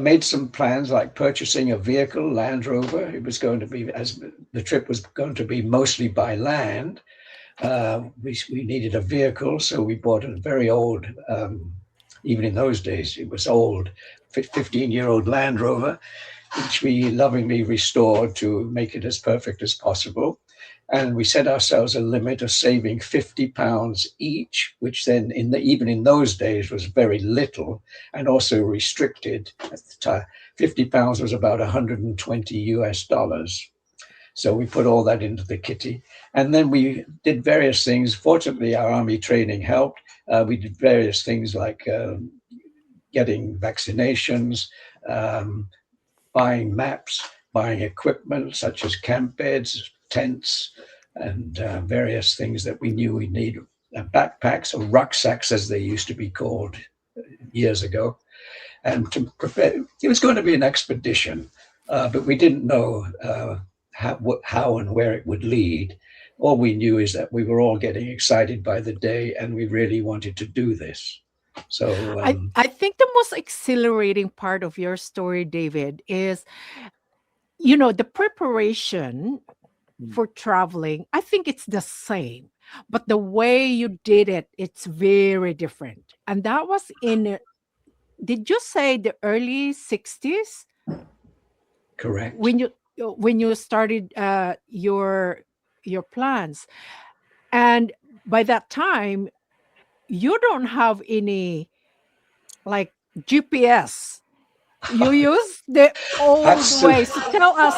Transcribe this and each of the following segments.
made some plans like purchasing a vehicle, Land Rover. It was going to be, as the trip was going to be mostly by land. We needed a vehicle, so we bought a very old, even in those days, it was old, 15-year-old Land Rover, which we lovingly restored to make it as perfect as possible. And we set ourselves a limit of saving £50 each, which then, even in those days, was very little and also restricted at the time. £50 was about 120 US dollars. So we put all that into the kitty. And then we did various things. Fortunately, our army training helped. We did various things like getting vaccinations, um, buying maps, buying equipment such as camp beds, tents, and various things that we knew we need. Backpacks or rucksacks, as they used to be called years ago. And to prepare, it was going to be an expedition, but we didn't know how and where it would lead. All we knew is that we were all getting excited by the day, and we really wanted to do this. So I think the most exhilarating part of your story, David, is the preparation for traveling. I think it's the same, but the way you did it, it's very different. And that was in, did you say the early 60s correct. when you started your plans? And by that time, you don't have any like GPS. You use the old Absolutely. way. So tell us,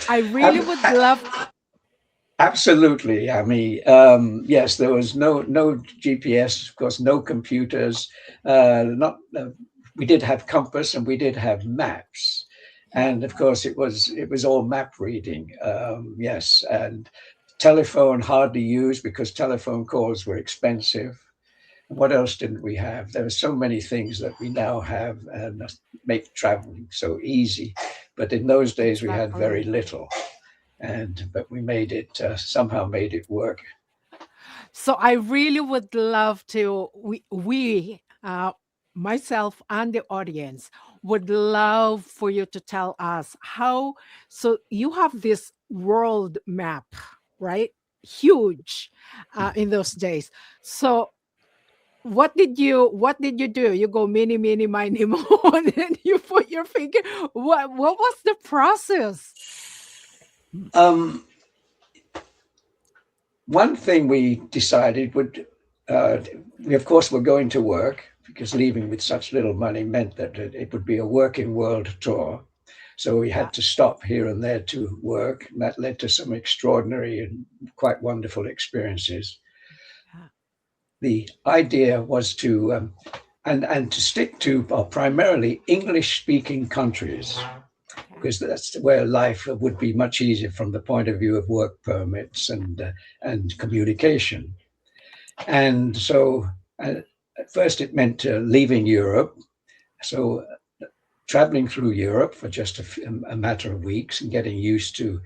I really would love. Absolutely. I mean, yes, there was no GPS, of course, no computers. Not We did have compass and we did have maps, and of course, it was all map reading. Yes, and telephone hardly used because telephone calls were expensive. And what else didn't we have? There were so many things that we now have and make traveling so easy, but in those days we had very Exactly. little, and but we made it somehow made it work. So I really would love to. Myself and the audience would love for you to tell us how. So you have this world map, right? Huge in those days. So what did you do? You go mini mini miny mo, and then you put your finger. What was the process? Um, One thing we decided would, uh, we of course were going to work because leaving with such little money meant that it would be a working world tour. So we Yeah. had to stop here and there to work, and that led to some extraordinary and quite wonderful experiences. Yeah. The idea was to and to stick to primarily English speaking countries Okay. because that's where life would be much easier from the point of view of work permits and communication. And so at first it meant leaving Europe. So traveling through Europe for just a matter of weeks and getting used to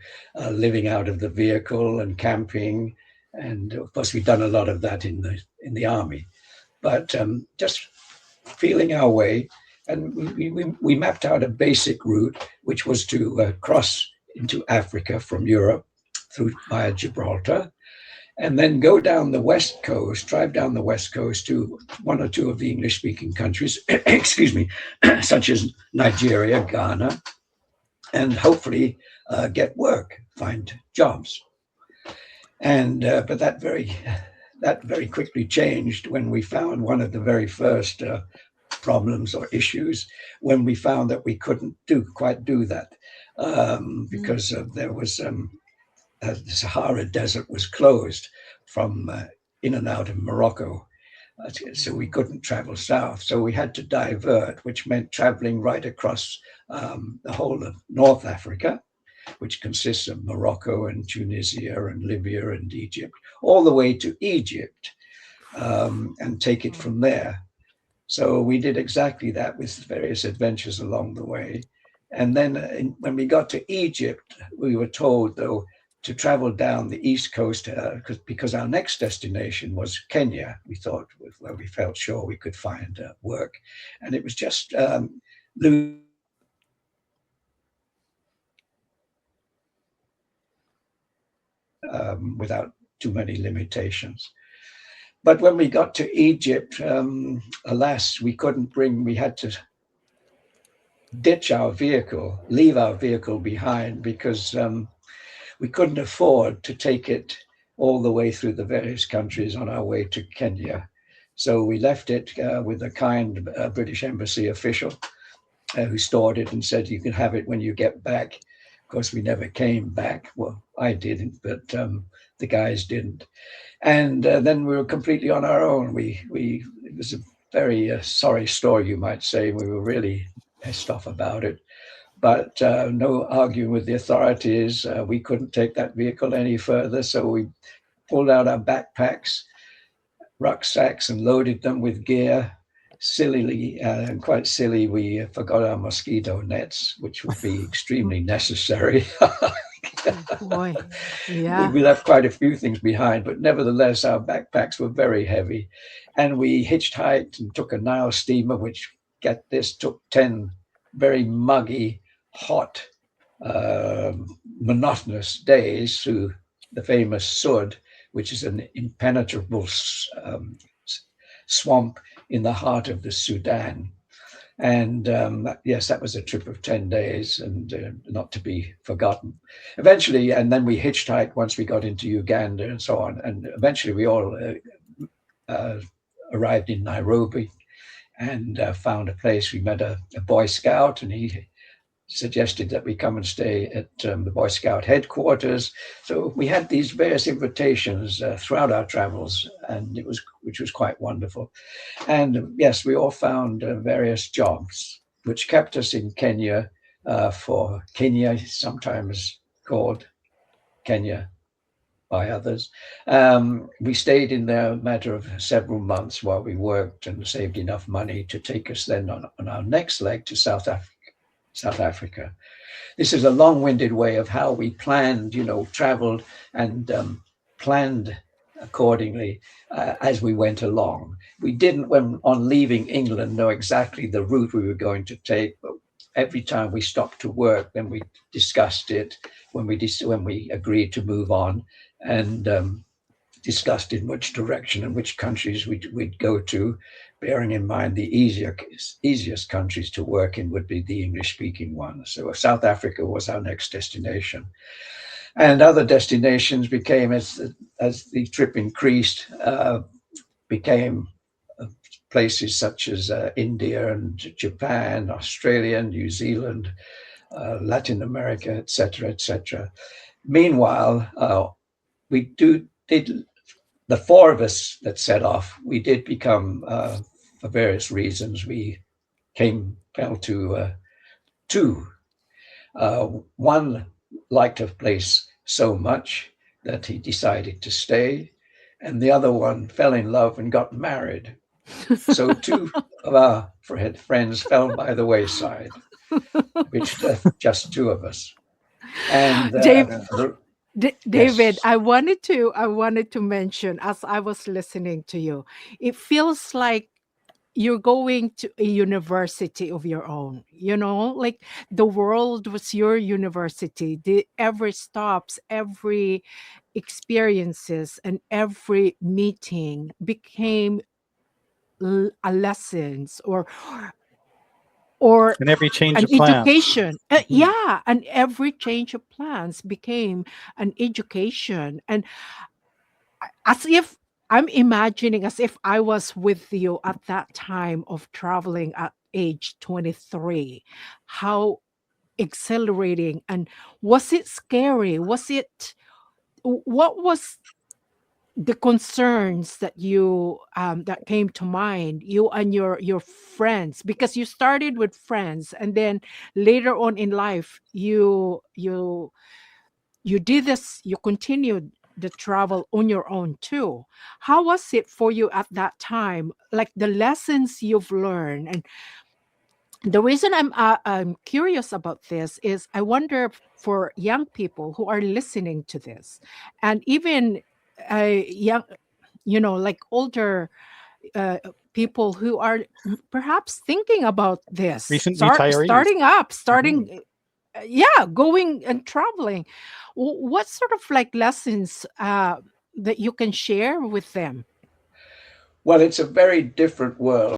living out of the vehicle and camping. And of course, we've done a lot of that in the army, but just feeling our way. And we mapped out a basic route, which was to cross into Africa from Europe through via Gibraltar, and then go down the west coast, drive down the west coast to one or two of the English speaking countries, excuse me, such as Nigeria, Ghana, and hopefully get work, find jobs. And but that very quickly changed when we found one of the very first problems or issues when we found that we couldn't quite do that Mm. because there was the Sahara Desert was closed from in and out of Morocco. So we Mm. couldn't travel south. So we had to divert, which meant traveling right across the whole of North Africa, which consists of Morocco and Tunisia and Libya and Egypt, all the way to Egypt and take it Oh. from there. So we did exactly that with various adventures along the way. And then when we got to Egypt, we were told, though, to travel down the east coast because our next destination was Kenya. We thought where we felt sure we could find work, and it was just losing without too many limitations. But when we got to Egypt, alas, we couldn't bring. We had to ditch our vehicle, leave our vehicle behind because we couldn't afford to take it all the way through the various countries on our way to Kenya. So we left it with a kind British Embassy official who stored it and said, "You can have it when you get back." Of course, we never came back. Well, I didn't, but the guys didn't. And then we were completely on our own. We it was a very sorry story, you might say. We were really pissed off about it, but no arguing with the authorities. We couldn't take that vehicle any further, so we pulled out our backpacks, rucksacks, and loaded them with gear. Sillily and quite silly, we forgot our mosquito nets, which would be extremely necessary. Oh boy. we, Yeah. we left quite a few things behind, but nevertheless, our backpacks were very heavy. And we hitchhiked and took a Nile steamer, which, get this, took 10 very muggy, hot, uh, monotonous days through the famous Sud, which is an impenetrable swamp in the heart of the Sudan. And yes, that was a trip of 10 days and not to be forgotten. Eventually, and then we hitchhiked once we got into Uganda and so on. And eventually we all uh, arrived in Nairobi and found a place. We met a Boy Scout, and he suggested that we come and stay at the Boy Scout headquarters. So we had these various invitations throughout our travels, and which was quite wonderful. And yes, we all found various jobs, which kept us in Kenya for Kenya, sometimes called Kenya by others. We stayed in there a matter of several months while we worked and saved enough money to take us then on our next leg to South Africa. South Africa. This is a long-winded way of how we planned, traveled and planned accordingly as we went along. We didn't, when on leaving England, know exactly the route we were going to take, but every time we stopped to work, then we discussed it when we agreed to move on, and discussed in which direction and which countries we'd go to, bearing in mind the easiest countries to work in would be the English-speaking ones. So South Africa was our next destination. And other destinations became, as the trip increased, became places such as India and Japan, Australia, New Zealand, Latin America, etc., etc. Meanwhile, we did the four of us that set off. We did become, for various reasons, we fell to two. One liked a place so much that he decided to stay, and the other one fell in love and got married. So two of our friends fell by the wayside, which left just two of us. And Dave, Yeah. David, yes, I wanted to mention as I was listening to you, it feels like you're going to a university of your own, like the world was your university. The every stops, every experiences, and every meeting became a lessons or And every change an of plans. education. Mhm. Yeah, and every change of plans became an education. And as if I'm imagining as if I was with you at that time of traveling at age 23. How exhilarating, and was it scary? What was the concerns that you that came to mind, you and your friends, because you started with friends and then later on in life you did this, you continued the travel on your own too. How was it for you at that time, like the lessons you've learned? And the reason I'm curious about this is I wonder for young people who are listening to this, and even young, like older uh, people who are perhaps thinking about this, Recent retirees. Mhm. yeah, going and traveling. What sort of like lessons that you can share with them? Well, it's a very different world.